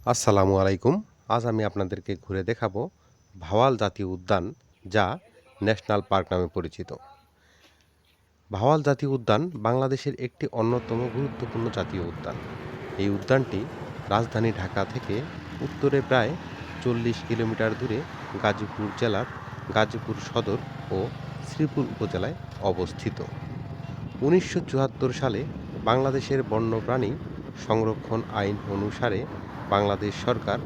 আসসালামু আলাইকুম। আজ আমি আপনাদেরকে ঘুরে দেখাবো ভাওয়াল জাতীয় উদ্যান, যা ন্যাশনাল পার্ক নামে পরিচিত। ভাওয়াল জাতীয় উদ্যান বাংলাদেশের একটি অন্যতম গুরুত্বপূর্ণ জাতীয় উদ্যান। এই উদ্যানটি রাজধানী ঢাকা থেকে উত্তরে প্রায় 40 কিলোমিটার দূরে গাজীপুর জেলার গাজীপুর সদর ও শ্রীপুর উপজেলায় অবস্থিত। ১৯৭৪ সালে বাংলাদেশের বন্যপ্রাণী সংরক্ষণ আইন অনুসারে বাংলাদেশ সরকার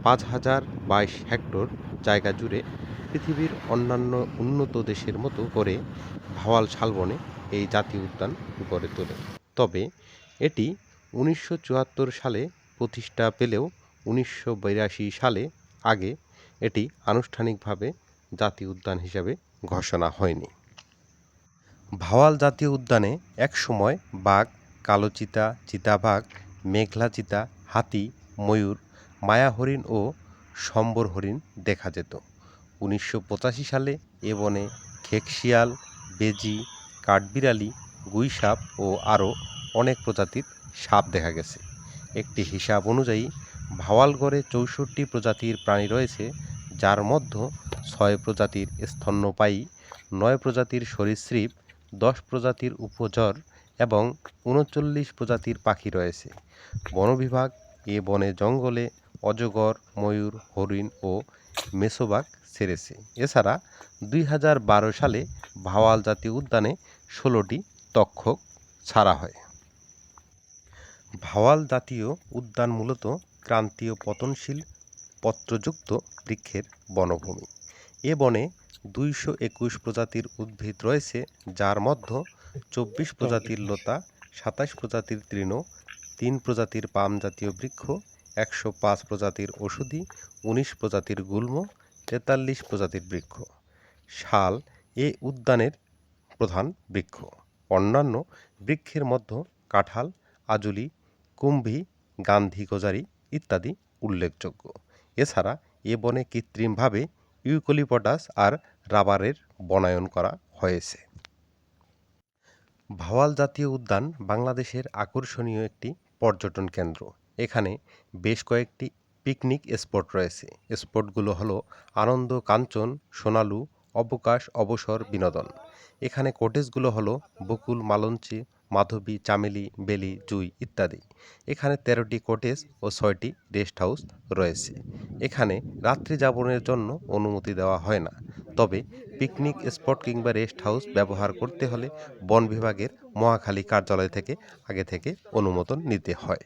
৫,০২২ হেক্টর জায়গা জুড়ে পৃথিবীর অন্যান্য উন্নত দেশের মতো করে ভাওয়াল শালবনে এই জাতীয় উদ্যান গড়ে তোলে। তবে এটি ১৯৭৪ সালে প্রতিষ্ঠা পেলেও ১৯৮২ সালে আগে এটি আনুষ্ঠানিকভাবে জাতীয় উদ্যান হিসাবে ঘোষণা হয়নি। ভাওয়াল জাতীয় উদ্যানে একসময় বাঘ, কালো চিতা, চিতাবাঘ, মেঘলা চিতা, হাতি, ময়ূর, মায়া হরিণ ও সম্বর হরিণ দেখা যেত। ১৯৮৫ সালে এ বনে খেকশিয়াল, বেজি, কাঠবিড়ালি, গুইসাপ ও আরও অনেক প্রজাতির সাপ দেখা গেছে। একটি হিসাব অনুযায়ী ভাওয়ালগড়ে ৬৪ প্রজাতির প্রাণী রয়েছে, যার মধ্যে ৬ প্রজাতির স্তন্যপায়ী, ৯ প্রজাতির সরীসৃপ, ১০ প্রজাতির উপচর এবং ৩৯ প্রজাতির পাখি রয়েছে। বন বিভাগ এ বনে জঙ্গলে অজগর, ময়ূর, হরিণ ও মেছোবাঘ ছেড়েছে। এছাড়া ২০১২ সালে ভাওয়াল জাতীয় উদ্যানে ১৬টি তক্ষক ছাড়া হয়। ভাওয়াল জাতীয় উদ্যান মূলত ক্রান্তীয় পতনশীল পত্রযুক্ত বৃক্ষের বনভূমি। এ বনে ২২১ প্রজাতির উদ্ভিদ রয়েছে, যার মধ্যে ২৪ প্রজাতির লতা, ২৭ প্রজাতির তৃণ, ৩ প্রজাতির পাম জাতীয় বৃক্ষ, ১০৫ প্রজাতির ঔষধি, ১৯ প্রজাতির গুল্ম, ৪৩ প্রজাতির বৃক্ষ। শাল এ উদ্যানের প্রধান বৃক্ষ। অন্যান্য বৃক্ষের মধ্যে কাঁঠাল, আজুলি, কুম্ভী, গান্ধী গজারি ইত্যাদি উল্লেখযোগ্য। এছাড়া এ বনে কৃত্রিমভাবে ইউক্যালিপটাস আর রাবারের বনায়ন করা হয়েছে। ভাওয়াল জাতীয় উদ্যান বাংলাদেশের আকর্ষণীয় একটি পর্যটন কেন্দ্র। এখানে বেশ কয়েকটি পিকনিক স্পট রয়েছে। স্পটগুলো হলো আনন্দ কাঞ্চন, সোনালু, অবকাশ, অবসর, বিনোদন। এখানে কটেজগুলো হলো বকুল, মালঞ্চি, মাধবী, চামেলি, বেলি, জুই ইত্যাদি। এখানে ১৩টি কটেজ ও ৬টি রেস্ট হাউস রয়েছে। এখানে রাত্রি যাপনের জন্য অনুমতি দেওয়া হয় না। তবে পিকনিক স্পট কিংবা রেস্ট হাউস ব্যবহার করতে হলে বন বিভাগের মহাখালী কার্যালয় থেকে আগে থেকে অনুমোদন নিতে হয়।